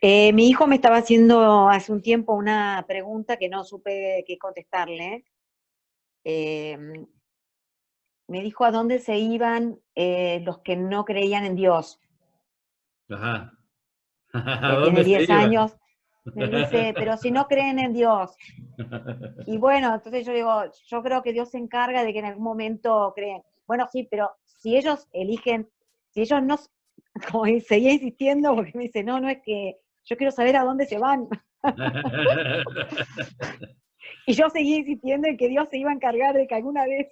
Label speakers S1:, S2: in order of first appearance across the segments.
S1: Mi hijo me estaba haciendo hace un tiempo una pregunta que no supe qué contestarle. Eh, Me dijo a dónde se iban los que no creían en Dios.
S2: Ajá. ¿A
S1: Tiene
S2: dónde se
S1: 10
S2: iba?
S1: años. Me dice, pero si no creen en Dios. Y bueno, entonces yo digo, yo creo que Dios se encarga de que en algún momento creen. Bueno, sí, pero si ellos eligen, si ellos no, como seguía insistiendo, porque me dice, no, no es que yo quiero saber a dónde se van. Y yo seguía insistiendo en que Dios se iba a encargar de que alguna vez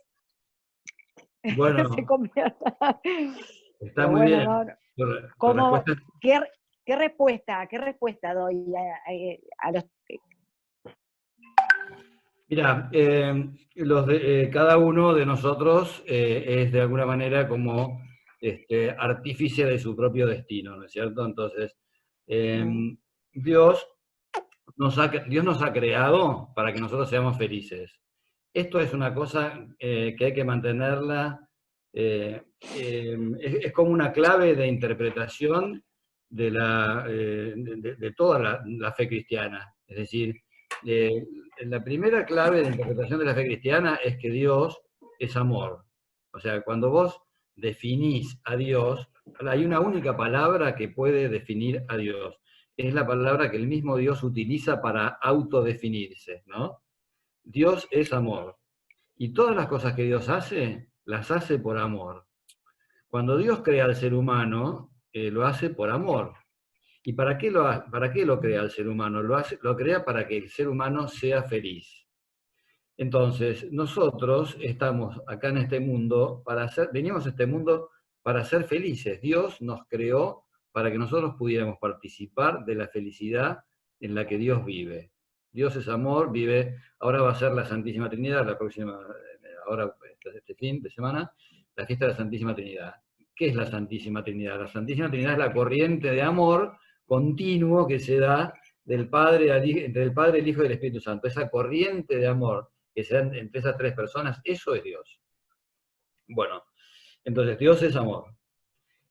S1: se
S2: Bueno,
S1: convierta.
S2: está
S1: Pero
S2: muy
S1: bueno, no,
S2: bien.
S1: no.
S2: Tu
S1: ¿Cómo,
S2: respuesta.
S1: qué, qué respuesta doy a los...
S2: Mira, cada uno de nosotros es de alguna manera como artífice de su propio destino, ¿no es cierto? Entonces, eh,
S1: Mm,
S2: Dios Dios nos ha creado para que nosotros seamos felices. Esto es una cosa que hay que mantenerla, es como una clave de interpretación de toda la fe cristiana. Es decir, eh, la primera clave de interpretación de la fe cristiana es que Dios es amor. O sea, cuando vos definís a Dios, hay una única palabra que puede definir a Dios. Es la palabra que el mismo Dios utiliza para autodefinirse, ¿no? Dios es amor. Y todas las cosas que Dios hace, las hace por amor. Cuando Dios crea al ser humano, lo hace por amor. ¿Y para qué lo crea el ser humano? Lo crea para que el ser humano sea feliz. Entonces, nosotros estamos acá en este mundo venimos a este mundo para ser felices. Dios nos creó para que nosotros pudiéramos participar de la felicidad en la que Dios vive. Dios es amor, vive, ahora va a ser la Santísima Trinidad, la próxima, ahora este fin de semana, la fiesta de la Santísima Trinidad. ¿Qué es la Santísima Trinidad? La Santísima Trinidad es la corriente de amor continuo que se da entre el Padre, el Hijo y el Espíritu Santo. Esa corriente de amor que se dan entre esas tres personas, eso es Dios. Bueno, entonces Dios es amor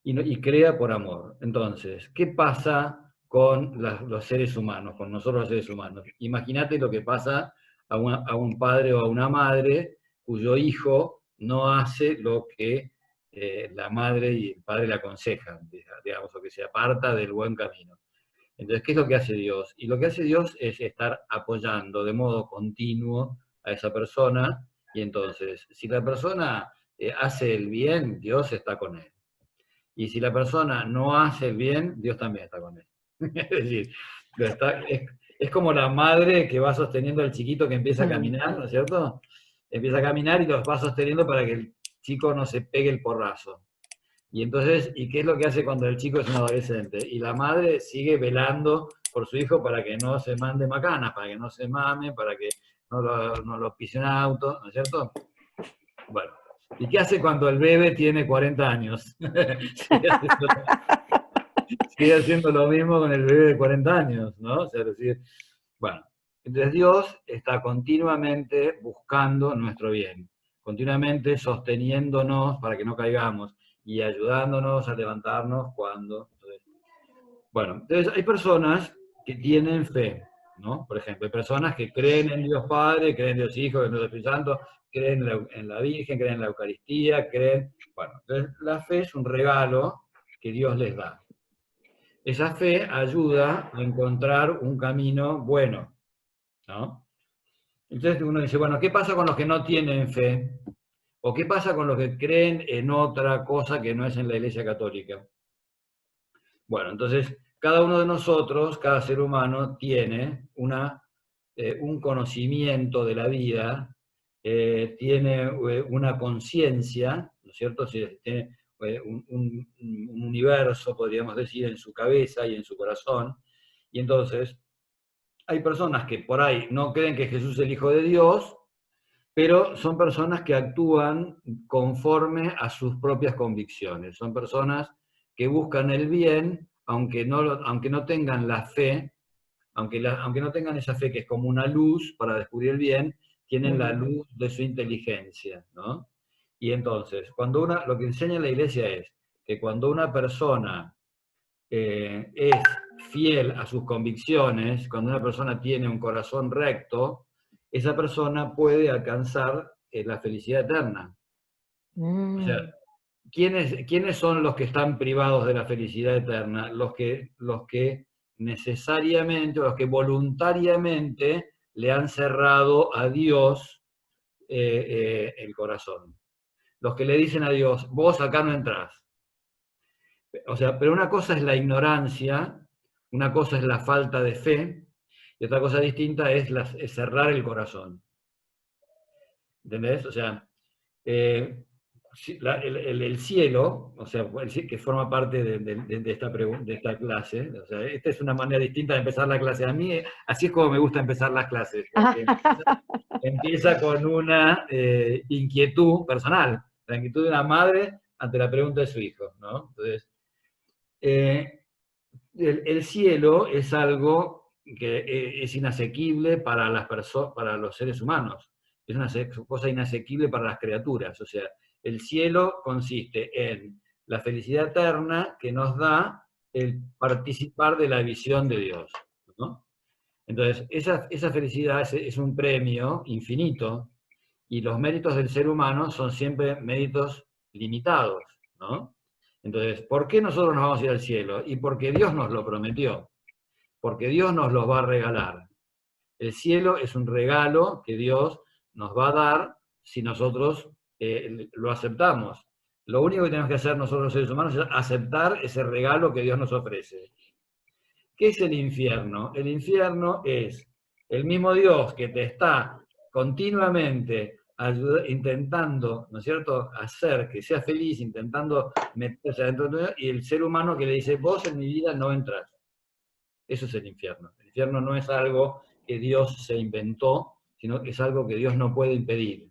S2: y crea por amor. Entonces, ¿qué pasa con los seres humanos, con nosotros los seres humanos? Imagínate lo que pasa a un padre o a una madre cuyo hijo no hace lo que la madre y el padre le aconsejan, digamos, o que se aparta del buen camino. Entonces, ¿qué es lo que hace Dios? Y lo que hace Dios es estar apoyando de modo continuo a esa persona. Y entonces, si la persona hace el bien, Dios está con él. Y si la persona no hace el bien, Dios también está con él. Es decir, es como la madre que va sosteniendo al chiquito que empieza a
S1: mm.
S2: caminar, ¿no es cierto? Empieza a caminar y los va sosteniendo para que el chico no se pegue el porrazo. Y entonces, ¿y qué es lo que hace cuando el chico es un adolescente? Y la madre sigue velando por su hijo para que no se mande macanas, para que no se mame, para que no lo pise un auto, ¿no es cierto? Bueno, ¿y qué hace cuando el bebé tiene 40 años? sigue, haciendo, sigue haciendo lo mismo con el bebé de 40 años, ¿no? O sea, es decir, bueno, entonces Dios está continuamente buscando nuestro bien, continuamente sosteniéndonos para que no caigamos y ayudándonos a levantarnos cuando... Bueno, entonces hay personas que tienen fe, ¿no? Por ejemplo, hay personas que creen en Dios Padre, creen en Dios Hijo, creen en Dios Espíritu Santo, creen en la Virgen, creen en la Eucaristía, creen... Bueno, entonces la fe es un regalo que Dios les da. Esa fe ayuda a encontrar un camino bueno, ¿no? Entonces uno dice, bueno, ¿qué pasa con los que no tienen fe? ¿O qué pasa con los que creen en otra cosa que no es en la Iglesia Católica? Bueno, entonces cada uno de nosotros, cada ser humano, tiene un conocimiento de la vida, tiene una conciencia, ¿no es cierto? Tiene un universo, podríamos decir, en su cabeza y en su corazón. Y entonces hay personas que por ahí no creen que Jesús es el Hijo de Dios, pero son personas que actúan conforme a sus propias convicciones. Son personas que buscan el bien, aunque no tengan la fe, aunque no tengan esa fe que es como una luz para descubrir el bien, tienen la
S1: Mm,
S2: luz de su inteligencia, ¿no? Y entonces, lo que enseña la iglesia es que cuando una persona es fiel a sus convicciones, cuando una persona tiene un corazón recto, esa persona puede alcanzar la felicidad eterna. O sea, ¿quiénes son los que están privados de la felicidad eterna? Los que necesariamente, o los que voluntariamente le han cerrado a Dios el corazón. Los que le dicen a Dios, vos acá no entrás. O sea, pero una cosa es la ignorancia, una cosa es la falta de fe, y otra cosa distinta es cerrar el corazón. ¿Entendés? O sea, el cielo, o sea, que forma parte de esta clase, o sea, esta es una manera distinta de empezar la clase. A mí, así es como me gusta empezar las clases, porque empieza con una inquietud personal, la inquietud de una madre ante la pregunta de su hijo, ¿no? Entonces, el cielo es algo que es inasequible para para los seres humanos, es una cosa inasequible para las criaturas, o sea, el cielo consiste en la felicidad eterna que nos da el participar de la visión de Dios, ¿no? Entonces, esa felicidad es un premio infinito, y los méritos del ser humano son siempre méritos limitados, ¿no? Entonces, ¿por qué nosotros nos vamos a ir al cielo? Y porque Dios nos lo prometió, porque Dios nos lo va a regalar. El cielo es un regalo que Dios nos va a dar si nosotros lo aceptamos. Lo único que tenemos que hacer nosotros los seres humanos es aceptar ese regalo que Dios nos ofrece. ¿Qué es el infierno? El infierno es el mismo Dios que te está continuamente intentando, ¿no es cierto?, hacer que seas feliz, intentando meterse adentro de Dios, y el ser humano que le dice, vos en mi vida no entras. Eso es el infierno. El infierno no es algo que Dios se inventó, sino que es algo que Dios no puede impedir.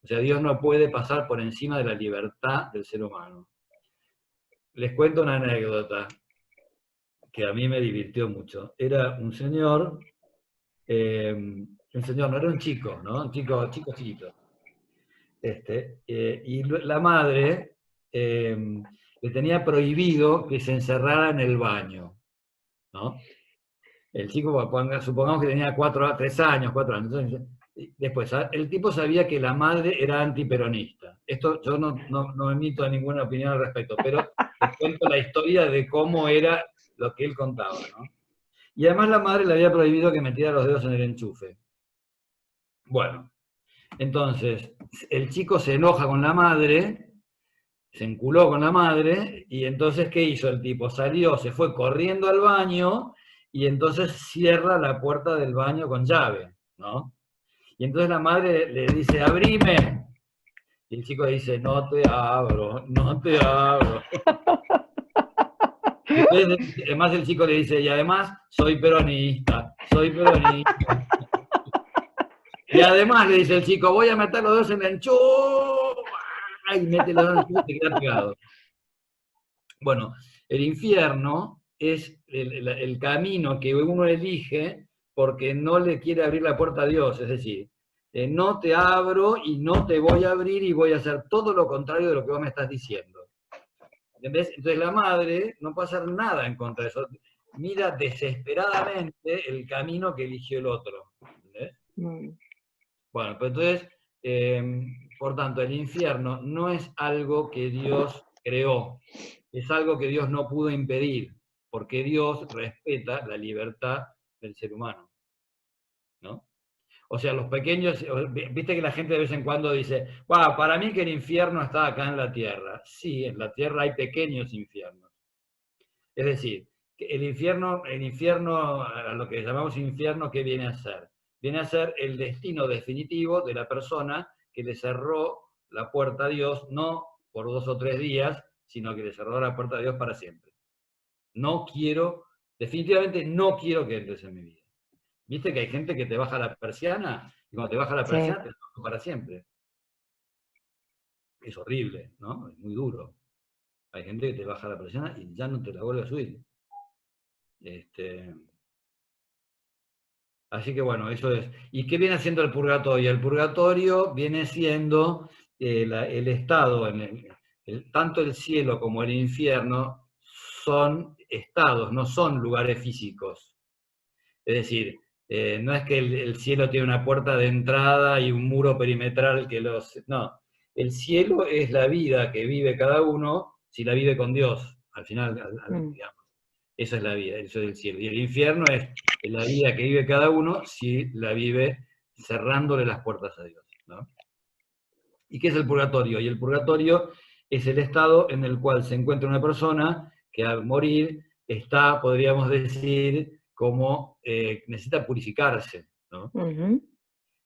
S2: O sea, Dios no puede pasar por encima de la libertad del ser humano. Les cuento una anécdota que a mí me divirtió mucho. Era un señor, no era un chico, ¿no? Un chico chiquito. Y la madre le tenía prohibido que se encerrara en el baño, ¿no? El chico, supongamos que tenía 3 años, 4 años. Entonces, después, el tipo sabía que la madre era antiperonista. Esto yo no emito ninguna opinión al respecto, pero les cuento la historia de cómo era lo que él contaba, ¿no? Y además la madre le había prohibido que metiera los dedos en el enchufe. Bueno, entonces, el chico se enoja con la madre, se enculó con la madre, y entonces, ¿qué hizo el tipo? Salió, se fue corriendo al baño, y entonces cierra la puerta del baño con llave, ¿no? Y entonces la madre le dice, abrime. Y el chico dice, no te abro, no te abro. Y entonces, además el chico le dice, y además soy peronista, soy peronista. Y además le dice el chico, voy a meter los dedos en el enchufe. Y mete los dedos en el enchufe y te queda pegado. Bueno, el infierno es el camino que uno elige porque no le quiere abrir la puerta a Dios, es decir, no te abro y no te voy a abrir y voy a hacer todo lo contrario de lo que vos me estás diciendo. ¿Entendés? Entonces la madre no puede hacer nada en contra de eso. Mira desesperadamente el camino que eligió el otro. ¿Entendés? Bueno, pues entonces, por tanto, el infierno no es algo que Dios creó, es algo que Dios no pudo impedir, porque Dios respeta la libertad del ser humano, ¿no? O sea, los pequeños, viste que la gente de vez en cuando dice, wow, para mí que el infierno está acá en la tierra. Sí, en la tierra hay pequeños infiernos. Es decir, el infierno, a lo que llamamos infierno, ¿qué viene a ser? Viene a ser el destino definitivo de la persona que le cerró la puerta a Dios, no por 2 o 3 días, sino que le cerró la puerta a Dios para siempre. No quiero, definitivamente no quiero que entres en mi vida. ¿Viste que hay gente que te baja la persiana? Y cuando te baja la persiana, te baja para siempre. Es horrible, ¿no? Es muy duro. Hay gente que te baja la persiana y ya no te la vuelve a subir. Así que bueno, eso es. ¿Y qué viene haciendo el purgatorio? El purgatorio viene siendo el estado, tanto el cielo como el infierno son estados, no son lugares físicos. Es decir, no es que el cielo tiene una puerta de entrada y un muro perimetral que los... No, el cielo es la vida que vive cada uno si la vive con Dios, al final, digamos. Esa es la vida, eso es el cielo. Y el infierno es la vida que vive cada uno si la vive cerrándole las puertas a Dios, ¿no? ¿Y qué es el purgatorio? Y el purgatorio es el estado en el cual se encuentra una persona que al morir está, podríamos decir, como necesita purificarse, ¿no?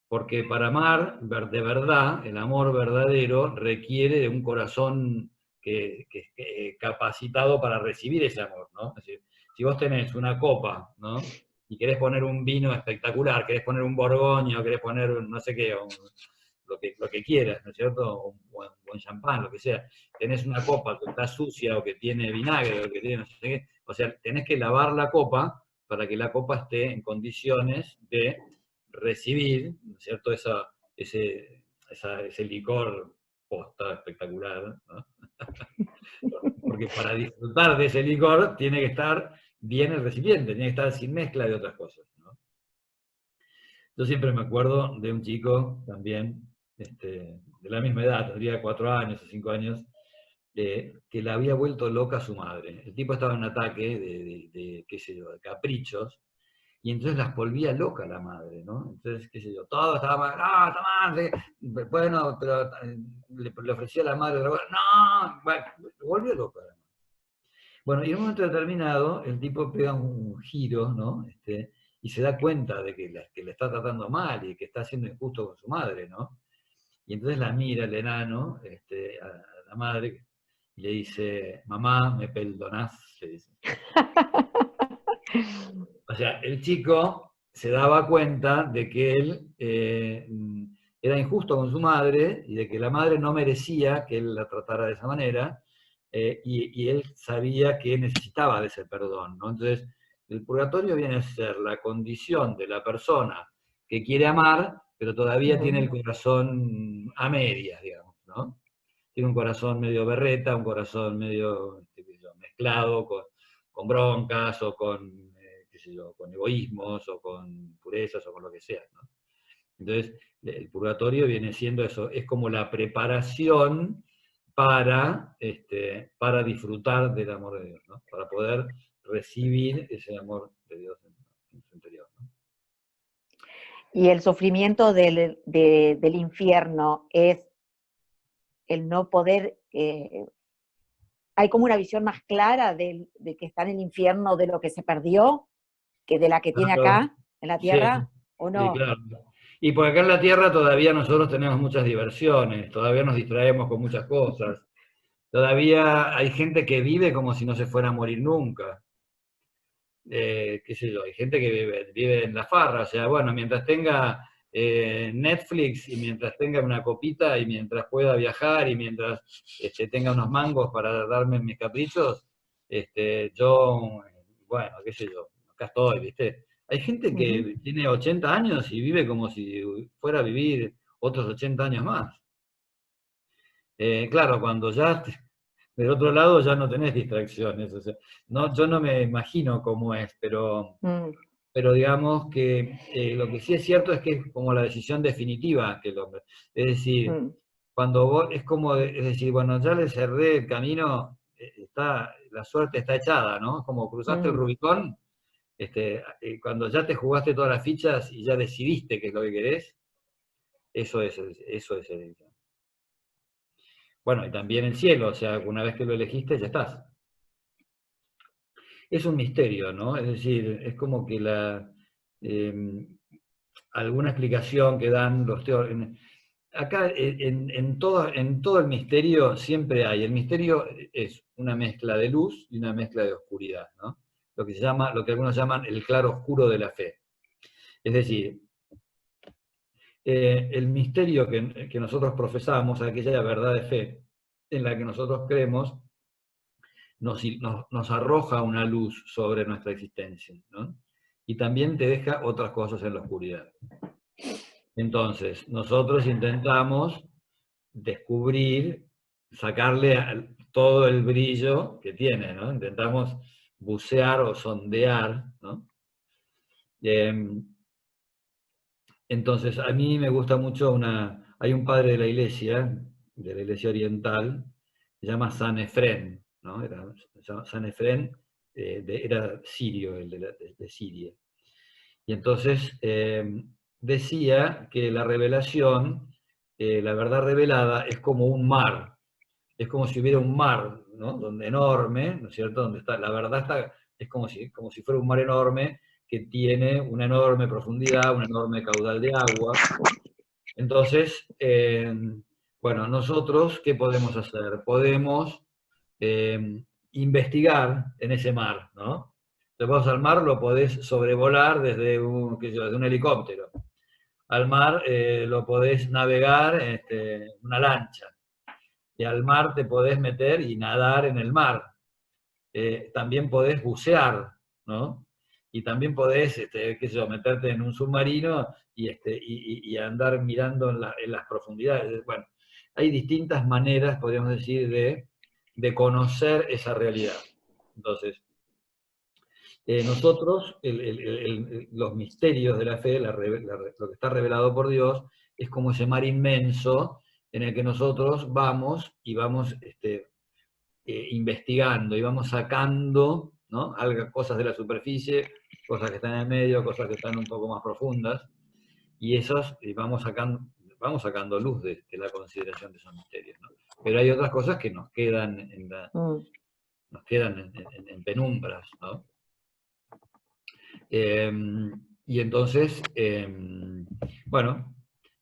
S2: Porque para amar de verdad, el amor verdadero requiere de un corazón capacitado para recibir ese amor, ¿no? Es decir, si vos tenés una copa, ¿no? Y querés poner un vino espectacular, querés poner un Borgoña, o querés poner no sé qué, lo que quieras, ¿no es cierto? Un buen champán, lo que sea. Tenés una copa que está sucia o que tiene vinagre o que tiene no sé qué, o sea, tenés que lavar la copa para que la copa esté en condiciones de recibir, ¿no es cierto?, ese licor posta espectacular, ¿no? Porque para disfrutar de ese licor tiene que estar bien el recipiente, tiene que estar sin mezcla de otras cosas, ¿no? Yo siempre me acuerdo de un chico también, de la misma edad, tendría 4 años o 5 años, que le había vuelto loca a su madre. El tipo estaba en un ataque qué sé yo, de caprichos, y entonces las volvía loca la madre, ¿no? Entonces, qué sé yo, todo estaba mal, no, está mal, bueno, pero le ofrecía a la madre, no, bueno, lo volvió loca. Bueno, y en un momento determinado, el tipo pega un giro, ¿no? Y se da cuenta de que le está tratando mal y que está siendo injusto con su madre, ¿no? Y entonces la mira el enano, a la madre, y le dice, mamá, ¿me perdonás? Le dice. O sea, el chico se daba cuenta de que él era injusto con su madre y de que la madre no merecía que él la tratara de esa manera, y él sabía que necesitaba de ese perdón, ¿no? Entonces, el purgatorio viene a ser la condición de la persona que quiere amar, pero todavía tiene el corazón a medias, digamos, ¿no? Tiene un corazón medio berreta, un corazón medio mezclado con broncas o con, qué sé yo, con egoísmos o con purezas o con lo que sea, ¿no? Entonces, el purgatorio viene siendo eso, es como la preparación para disfrutar del amor de Dios, ¿no? Para poder recibir ese amor de Dios en su interior, ¿no?
S1: Y el sufrimiento del infierno es el no poder, hay como una visión más clara de que está en el infierno de lo que se perdió, que de la que tiene
S2: Claro.
S1: acá, en la
S2: Sí,
S1: tierra, ¿o
S2: sí,
S1: no?
S2: claro. Y por acá en la Tierra todavía nosotros tenemos muchas diversiones, todavía nos distraemos con muchas cosas, todavía hay gente que vive como si no se fuera a morir nunca. Qué sé yo, hay gente que vive en la farra, o sea, bueno, mientras tenga Netflix y mientras tenga una copita y mientras pueda viajar y mientras tenga unos mangos para darme mis caprichos, yo, bueno, qué sé yo, acá estoy, ¿viste? Hay gente que tiene 80 años y vive como si fuera a vivir otros 80 años más. Claro, cuando ya del otro lado ya no tenés distracciones. O sea, no, yo no me imagino cómo es, pero digamos que lo que sí es cierto es que es como la decisión definitiva que el hombre. Es decir, cuando vos, es como, es decir, bueno, ya le cerré el camino, la suerte está echada, ¿no? Como cruzaste el Rubicón, cuando ya te jugaste todas las fichas y ya decidiste qué es lo que querés, eso es el. Bueno, y también el cielo, o sea, una vez que lo elegiste, ya estás. Es un misterio, ¿no? Es decir, es como que alguna explicación que dan los teólogos. Acá en todo el misterio siempre hay. El misterio es una mezcla de luz y una mezcla de oscuridad, ¿no? Lo que algunos llaman el claro oscuro de la fe. Es decir, el misterio que nosotros profesamos, aquella verdad de fe en la que nosotros creemos, nos arroja una luz sobre nuestra existencia, ¿no? Y también te deja otras cosas en la oscuridad. Entonces, nosotros intentamos descubrir, sacarle todo el brillo que tiene, ¿no? Intentamos bucear o sondear, ¿no? Entonces, a mí me gusta mucho hay un padre de la iglesia oriental, se llama San Efrén, ¿no? San Efrén era sirio, el de Siria. Y entonces decía que la revelación, la verdad revelada, es como un mar, es como si hubiera un mar, ¿no? Donde enorme, ¿no es cierto? Donde está, la verdad es como si fuera un mar enorme que tiene una enorme profundidad, un enorme caudal de agua. Entonces, bueno, nosotros, ¿qué podemos hacer? Podemos investigar en ese mar, ¿no? Entonces vos al mar lo podés sobrevolar desde desde un helicóptero. Al mar lo podés navegar una lancha. Y al mar te podés meter y nadar en el mar. También podés bucear, ¿no? Y también podés, qué sé yo, meterte en un submarino y andar mirando en las profundidades. Bueno, hay distintas maneras, podríamos decir, de conocer esa realidad. Entonces, nosotros, los misterios de la fe, lo que está revelado por Dios, es como ese mar inmenso en el que nosotros vamos y vamos investigando y vamos sacando, ¿no? Cosas de la superficie, cosas que están en el medio, cosas que están un poco más profundas, y esas vamos sacando luz de la consideración de esos misterios, ¿no? Pero hay otras cosas que nos quedan en penumbras, ¿no? Y entonces, bueno,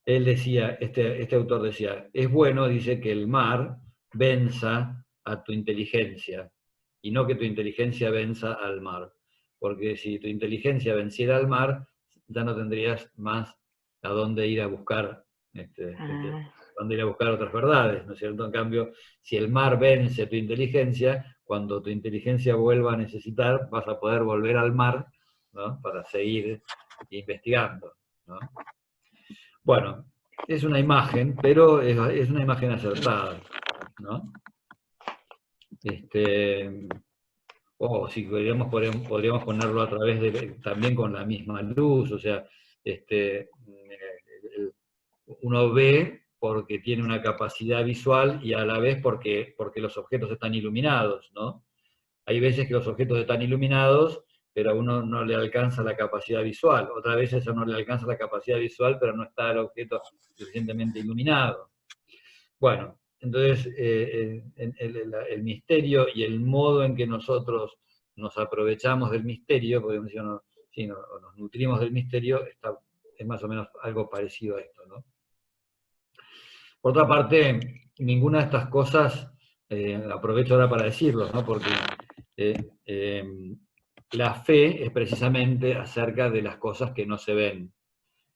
S2: él decía, este autor decía, es bueno, dice, que el mar venza a tu inteligencia, y no que tu inteligencia venza al mar. Porque si tu inteligencia venciera al mar, ya no tendrías más a dónde ir a buscar, dónde ir a buscar otras verdades, ¿no es cierto? En cambio, si el mar vence tu inteligencia, cuando tu inteligencia vuelva a necesitar, vas a poder volver al mar, ¿no? Para seguir investigando, ¿no? Bueno, es una imagen, pero es una imagen acertada, ¿no? O si podríamos ponerlo a través también con la misma luz, o sea, uno ve porque tiene una capacidad visual y a la vez porque los objetos están iluminados, ¿no? Hay veces que los objetos están iluminados, pero a uno no le alcanza la capacidad visual. Otras veces a uno le alcanza la capacidad visual, pero no está el objeto suficientemente iluminado. Bueno, entonces el misterio y el modo en que nosotros nos aprovechamos del misterio, podemos decir, nos nutrimos del misterio, es más o menos algo parecido a esto, ¿no? Por otra parte, ninguna de estas cosas, aprovecho ahora para decirlo, ¿no? Porque la fe es precisamente acerca de las cosas que no se ven,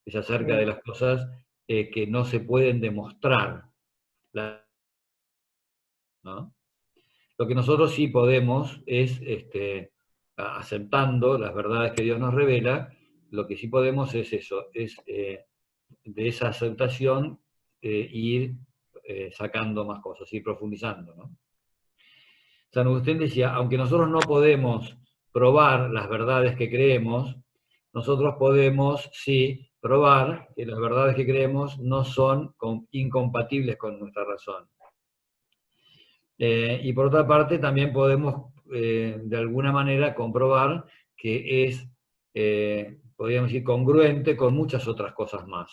S2: es acerca de las cosas que no se pueden demostrar, ¿no? Lo que nosotros sí podemos es, aceptando las verdades que Dios nos revela, lo que sí podemos es eso, es de esa aceptación ir sacando más cosas, ir profundizando, ¿no? San Agustín decía, aunque nosotros no podemos probar las verdades que creemos, nosotros podemos sí probar que las verdades que creemos no son incompatibles con nuestra razón. Y por otra parte también podemos de alguna manera comprobar que es, podríamos decir, congruente con muchas otras cosas más.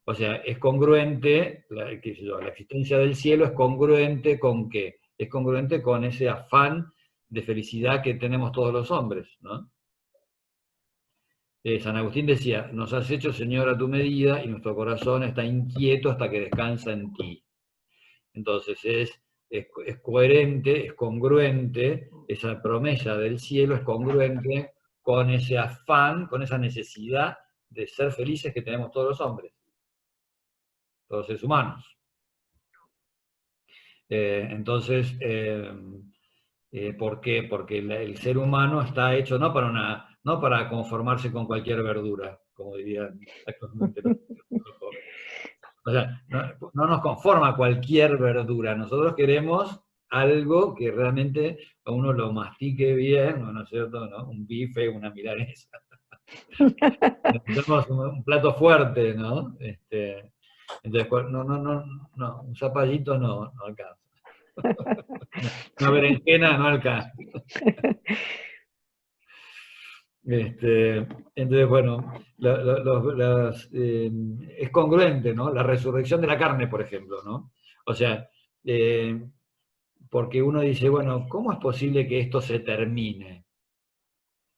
S2: O sea, es congruente, la existencia del cielo es congruente con ¿qué? Es congruente con ese afán de felicidad que tenemos todos los hombres, ¿no? San Agustín decía, nos has hecho, Señor, a tu medida, y nuestro corazón está inquieto hasta que descansa en ti. Entonces es coherente, es congruente, esa promesa del cielo es congruente con ese afán, con esa necesidad de ser felices que tenemos todos los hombres, todos los seres humanos. Entonces, ¿por qué? Porque el ser humano está hecho no para conformarse con cualquier verdura, como dirían actualmente los jóvenes. O sea, no nos conforma cualquier verdura, nosotros queremos algo que realmente a uno lo mastique bien, ¿no es cierto? ¿No? Un bife, una milanesa. Necesitamos un plato fuerte, ¿no? Entonces, no, un zapallito no alcanza. Una berenjena no alcanza. Entonces, bueno, es congruente, ¿no? La resurrección de la carne, por ejemplo, ¿no? O sea, porque uno dice, bueno, ¿cómo es posible que esto se termine?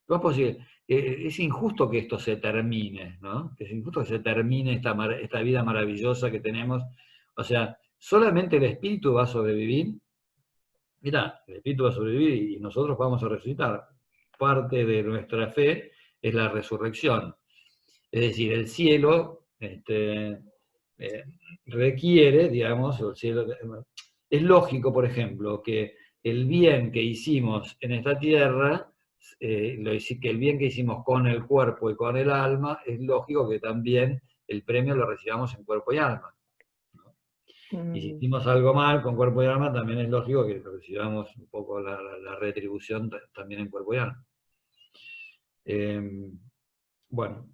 S2: ¿Cómo es posible? Es injusto que esto se termine, ¿no? Es injusto que se termine esta vida maravillosa que tenemos. O sea, ¿solamente el espíritu va a sobrevivir? Mira, el espíritu va a sobrevivir y nosotros vamos a resucitar. Parte de nuestra fe es la resurrección. Es decir, el cielo eh, requiere, digamos, es lógico, por ejemplo, que el bien que hicimos en esta tierra, que el bien que hicimos con el cuerpo y con el alma, es lógico que también el premio lo recibamos en cuerpo y alma. ¿No? Y si hicimos algo mal con cuerpo y alma, también es lógico que recibamos un poco la retribución también en cuerpo y alma. Bueno,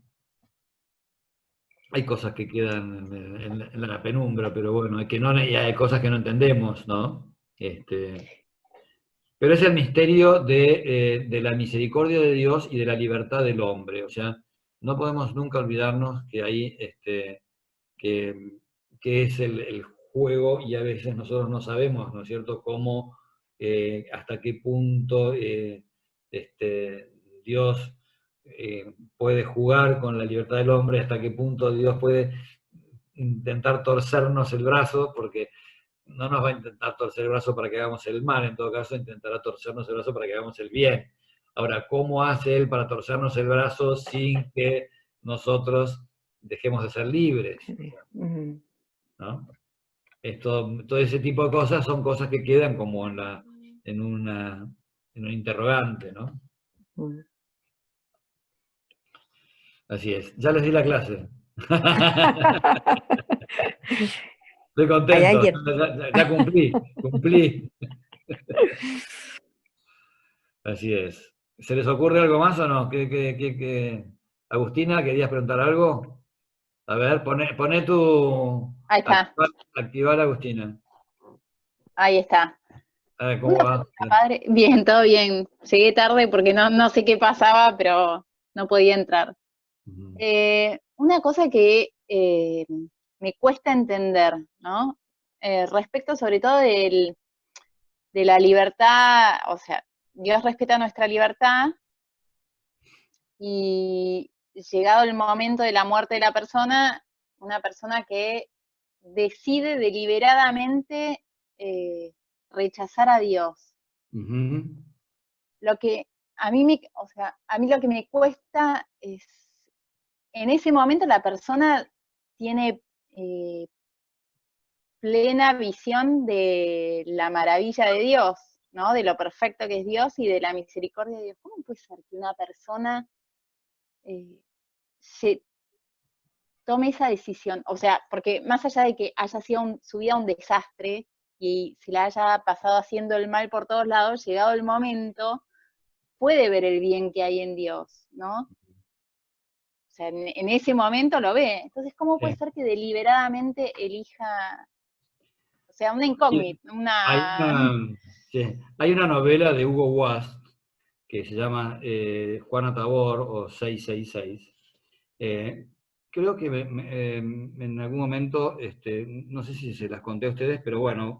S2: hay cosas que quedan en la penumbra, pero bueno, hay cosas que no entendemos, ¿no? Pero es el misterio de la misericordia de Dios y de la libertad del hombre. O sea, no podemos nunca olvidarnos que ahí, que es el juego, y a veces nosotros no sabemos, ¿no es cierto?, cómo, hasta qué punto Dios puede jugar con la libertad del hombre, hasta qué punto Dios puede intentar torcernos el brazo, porque no nos va a intentar torcer el brazo para que hagamos el mal, en todo caso intentará torcernos el brazo para que hagamos el bien. Ahora, ¿cómo hace Él para torcernos el brazo sin que nosotros dejemos de ser libres? ¿No? Todo ese tipo de cosas son cosas que quedan como en un interrogante, ¿no? Así es. Ya les di la clase. Estoy
S1: Hay
S2: contento.
S1: alguien.
S2: Ya cumplí. Así es. ¿Se les ocurre algo más o no? Agustina, ¿querías preguntar algo? A ver, poné tu...
S3: Ahí está,
S2: Activar, Agustina.
S3: ahí está.
S2: A ver, ¿cómo
S3: Una
S2: va?
S3: pregunta, padre. Bien, todo bien. Llegué tarde porque no sé qué pasaba, pero no podía entrar. Una cosa que me cuesta entender, ¿no? Respecto sobre todo de la libertad, o sea, Dios respeta nuestra libertad y llegado el momento de la muerte de la persona, una persona que decide deliberadamente rechazar a Dios. Lo que a mí a mí lo que me cuesta es, en ese momento la persona tiene plena visión de la maravilla de Dios, ¿no? De lo perfecto que es Dios y de la misericordia de Dios. ¿Cómo puede ser que una persona se tome esa decisión? O sea, porque más allá de que haya sido su vida un desastre y se la haya pasado haciendo el mal por todos lados, llegado el momento, puede ver el bien que hay en Dios, ¿no? O sea, en ese momento lo ve. Entonces, ¿cómo puede ser que deliberadamente elija, o sea, una incógnita,
S2: Hay una novela de Hugo Wast que se llama Juana Tabor o 666. Creo que en algún momento, no sé si se las conté a ustedes, pero bueno,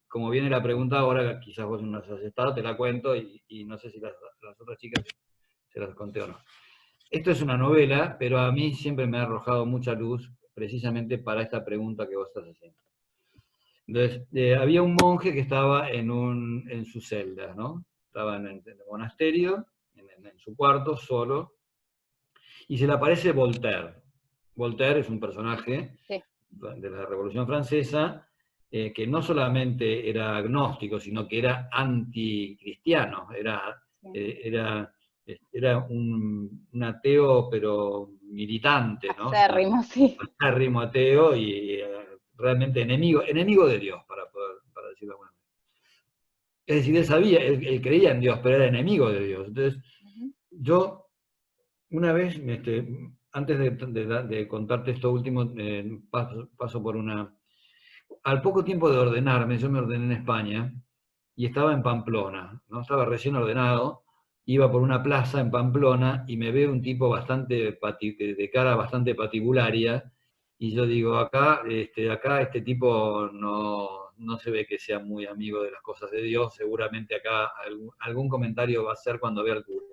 S2: como viene la pregunta ahora, quizás vos no las has estado, te la cuento y no sé si las otras chicas se las conté o no. Esto es una novela, pero a mí siempre me ha arrojado mucha luz precisamente para esta pregunta que vos estás haciendo. Entonces, había un monje que estaba en su celda, ¿no? Estaba en el monasterio, en su cuarto, solo, y se le aparece Voltaire. Voltaire es un personaje de la Revolución Francesa que no solamente era agnóstico, sino que era anticristiano, era era un ateo, pero militante, ¿no? O sea,
S3: Acérrimo, sí.
S2: acérrimo ateo y realmente enemigo de Dios, para decirlo de alguna manera. Es decir, él sabía, él creía en Dios, pero era enemigo de Dios. Entonces,
S3: Ujú.
S2: yo una vez, antes de contarte esto último, paso por una... Al poco tiempo de ordenarme, yo me ordené en España y estaba en Pamplona, ¿no? Estaba recién ordenado, iba por una plaza en Pamplona y me veo un tipo bastante de cara bastante patibularia y yo digo, acá este tipo no se ve que sea muy amigo de las cosas de Dios, seguramente acá algún comentario va a hacer cuando vea al cura.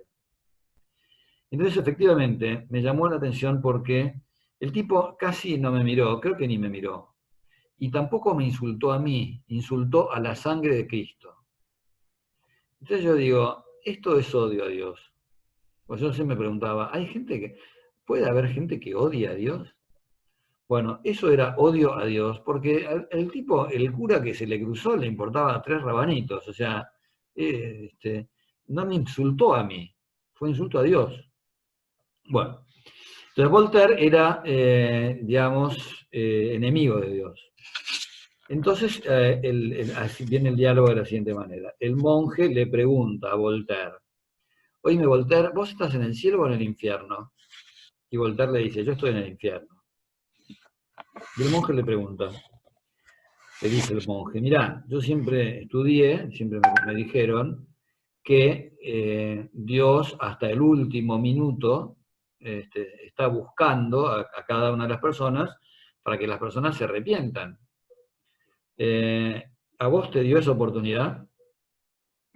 S2: Entonces, efectivamente, me llamó la atención porque el tipo casi no me miró, creo que ni me miró. Y tampoco me insultó a mí, insultó a la sangre de Cristo. Entonces yo digo, esto es odio a Dios. Pues yo siempre me preguntaba, ¿puede haber gente que odia a Dios? Bueno, eso era odio a Dios, porque el tipo, el cura que se le cruzó le importaba 3 rabanitos, o sea, no me insultó a mí, fue insulto a Dios. Bueno, entonces Voltaire era, digamos, enemigo de Dios. Entonces, así viene el diálogo de la siguiente manera. El monje le pregunta a Voltaire, oíme Voltaire, ¿vos estás en el cielo o en el infierno? Y Voltaire le dice, yo estoy en el infierno. Y el monje le pregunta, le dice el monje, mirá, yo siempre estudié, siempre me dijeron que Dios hasta el último minuto está buscando a cada una de las personas para que las personas se arrepientan. ¿A vos te dio esa oportunidad?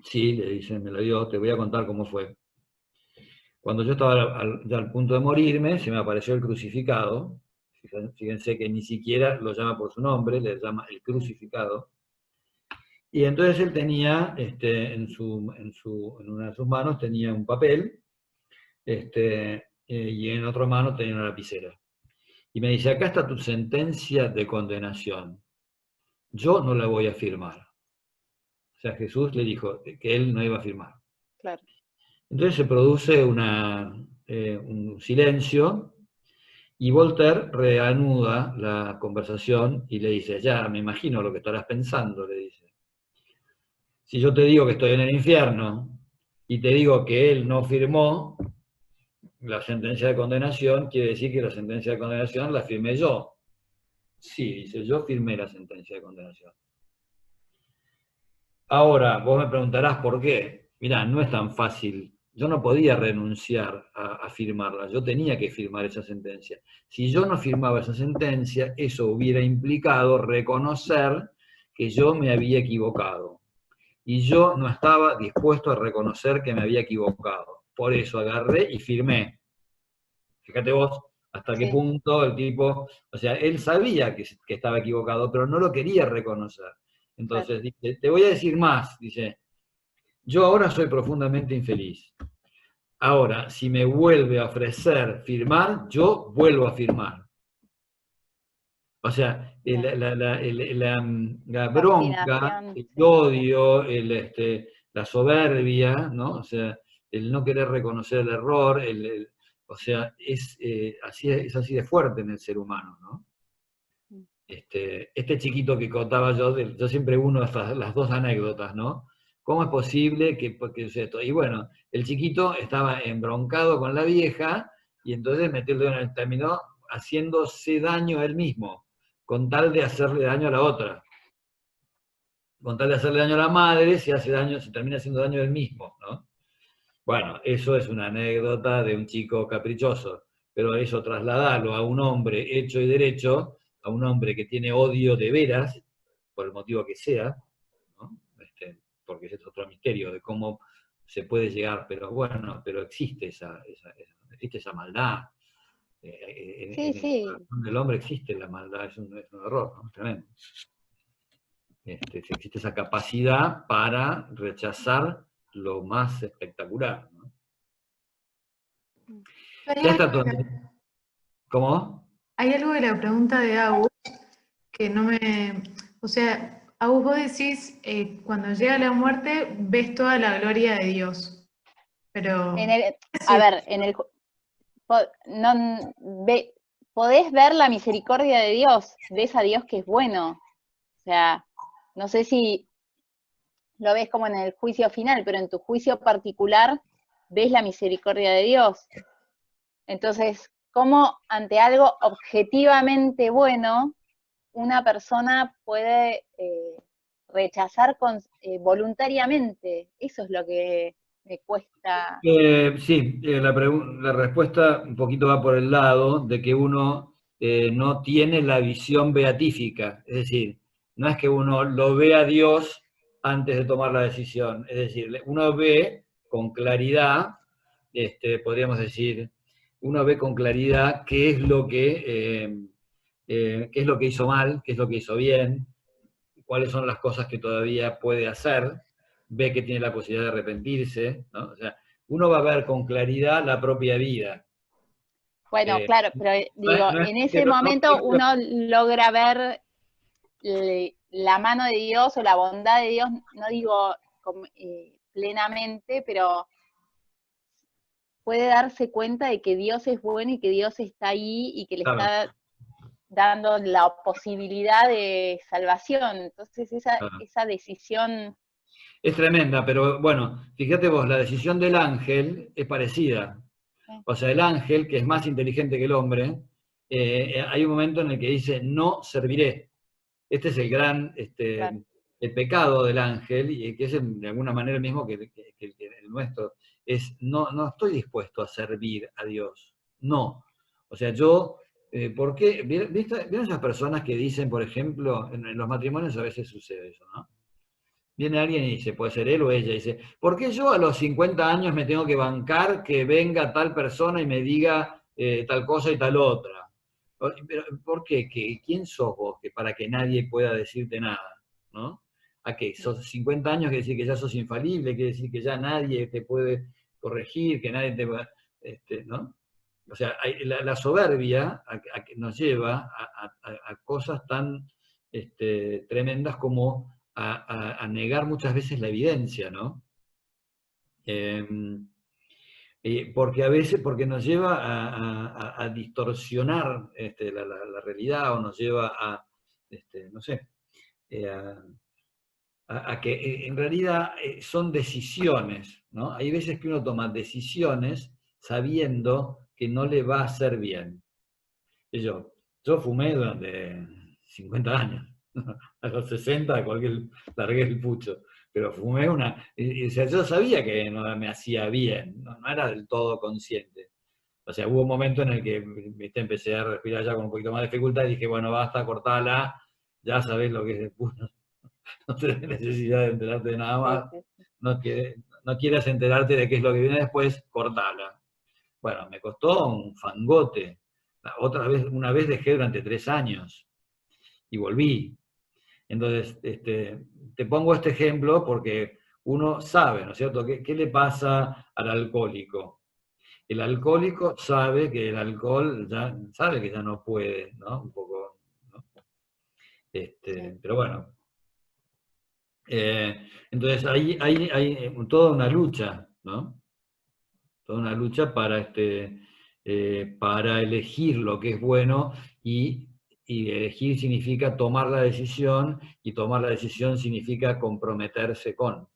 S2: Sí, le dice, me lo dio, te voy a contar cómo fue. Cuando yo estaba ya al punto de morirme, se me apareció el crucificado. Fíjense que ni siquiera lo llama por su nombre, le llama el crucificado. Y entonces él tenía, en una de sus manos tenía un papel, y en otra mano tenía una lapicera. Y me dice, acá está tu sentencia de condenación. Yo no la voy a firmar. O sea, Jesús le dijo que él no iba a firmar.
S3: Claro.
S2: Entonces se produce un silencio y Voltaire reanuda la conversación y le dice, ya, me imagino lo que estarás pensando, le dice. Si yo te digo que estoy en el infierno y te digo que él no firmó la sentencia de condenación, quiere decir que la sentencia de condenación la firmé yo. Sí, dice, yo firmé la sentencia de condenación. Ahora, vos me preguntarás por qué. Mirá, no es tan fácil. Yo no podía renunciar a firmarla, yo tenía que firmar esa sentencia. Si yo no firmaba esa sentencia, eso hubiera implicado reconocer que yo me había equivocado. Y yo no estaba dispuesto a reconocer que me había equivocado. Por eso agarré y firmé. Fíjate vos hasta qué
S3: Sí.
S2: punto el tipo, o sea, él sabía que estaba equivocado, pero no lo quería reconocer. Entonces dice, te voy a decir más, dice, yo ahora soy profundamente infeliz. Ahora, si me vuelve a ofrecer firmar, yo vuelvo a firmar. O sea, la
S3: La
S2: bronca,
S3: obstinación,
S2: el
S3: sí.
S2: odio, la soberbia, ¿no? O sea, el no querer reconocer el error, o sea, es así de fuerte en el ser humano, ¿no? Este chiquito que contaba yo siempre uno las 2 anécdotas, ¿no? ¿Cómo es posible que es esto? Y bueno, el chiquito estaba embroncado con la vieja y entonces metió el dedo en el terminó haciéndose daño a él mismo, con tal de hacerle daño a la otra. Con tal de hacerle daño a la madre, se termina haciendo daño a él mismo, ¿no? Bueno, eso es una anécdota de un chico caprichoso, pero eso trasladarlo a un hombre hecho y derecho, a un hombre que tiene odio de veras, por el motivo que sea, ¿no? Porque ese es otro misterio de cómo se puede llegar, pero bueno, pero existe existe esa maldad.
S3: Sí,
S2: En el
S3: sí.
S2: corazón del hombre existe la maldad, es un error, ¿no? Tremendo. Existe esa capacidad para rechazar lo más espectacular, ¿no?
S4: Hay
S2: Ya
S4: algo,
S2: está todo. ¿Cómo?
S4: hay algo de la pregunta de Agus que no me... O sea, Agus, vos decís, cuando llega la muerte, ves toda la gloria de Dios. Pero
S3: A ver, podés ver la misericordia de Dios, ves a Dios que es bueno. O sea, no sé si lo ves como en el juicio final, pero en tu juicio particular ves la misericordia de Dios. Entonces, ¿cómo ante algo objetivamente bueno una persona puede rechazar voluntariamente? Eso es lo que me cuesta.
S2: Sí, la respuesta un poquito va por el lado de que uno no tiene la visión beatífica, es decir, no es que uno lo ve a Dios antes de tomar la decisión, es decir, uno ve con claridad, podríamos decir, uno ve con claridad qué es lo que hizo mal, qué es lo que hizo bien, cuáles son las cosas que todavía puede hacer, ve que tiene la posibilidad de arrepentirse, ¿no? O sea, uno va a ver con claridad la propia vida.
S3: Bueno, claro, pero digo, en ese momento uno logra ver la mano de Dios o la bondad de Dios, no digo plenamente, pero puede darse cuenta de que Dios es bueno y que Dios está ahí y que le está dando la posibilidad de salvación. Entonces esa decisión...
S2: Es tremenda, pero bueno, fíjate vos, la decisión del ángel es parecida. O sea, el ángel, que es más inteligente que el hombre, hay un momento en el que dice, no serviré. Este es el gran el pecado del ángel, y que es de alguna manera el mismo que el nuestro. Es, no estoy dispuesto a servir a Dios. No. O sea, yo, ¿por qué? ¿Vieron esas personas que dicen, por ejemplo, en los matrimonios a veces sucede eso, ¿no? Viene alguien y dice, puede ser él o ella, y dice, ¿por qué yo a los 50 años me tengo que bancar que venga tal persona y me diga tal cosa y tal otra? Pero, ¿por qué? ¿Quién sos vos para que nadie pueda decirte nada? ¿No? ¿A qué? ¿Sos 50 años quiere decir que ya sos infalible? ¿Quiere decir que ya nadie te puede corregir? ¿Que nadie te va...? ¿No? O sea, la soberbia nos lleva a cosas tan tremendas como a negar muchas veces la evidencia, ¿no? Porque a veces, porque nos lleva a distorsionar la realidad o nos lleva a, no sé, a que en realidad son decisiones, ¿no? Hay veces que uno toma decisiones sabiendo que no le va a hacer bien. Y yo fumé durante 50 años. A los 60 largué el pucho. Pero fumé o sea, yo sabía que no me hacía bien, no era del todo consciente. O sea, hubo un momento en el que empecé a respirar ya con un poquito más de dificultad y dije, bueno, basta, cortala, ya sabés lo que es el pucho. No tenés necesidad de enterarte de nada más. No quieras enterarte de qué es lo que viene después, cortala. Bueno, me costó un fangote. Una vez dejé durante 3 años y volví. Entonces, te pongo este ejemplo porque uno sabe, ¿no es cierto?, ¿qué le pasa al alcohólico? El alcohólico sabe que el alcohol sabe que ya no puede, ¿no? Un poco, ¿no? Pero bueno. Entonces, hay toda una lucha, ¿no? Toda una lucha para elegir lo que es bueno y elegir significa tomar la decisión y tomar la decisión significa comprometerse con.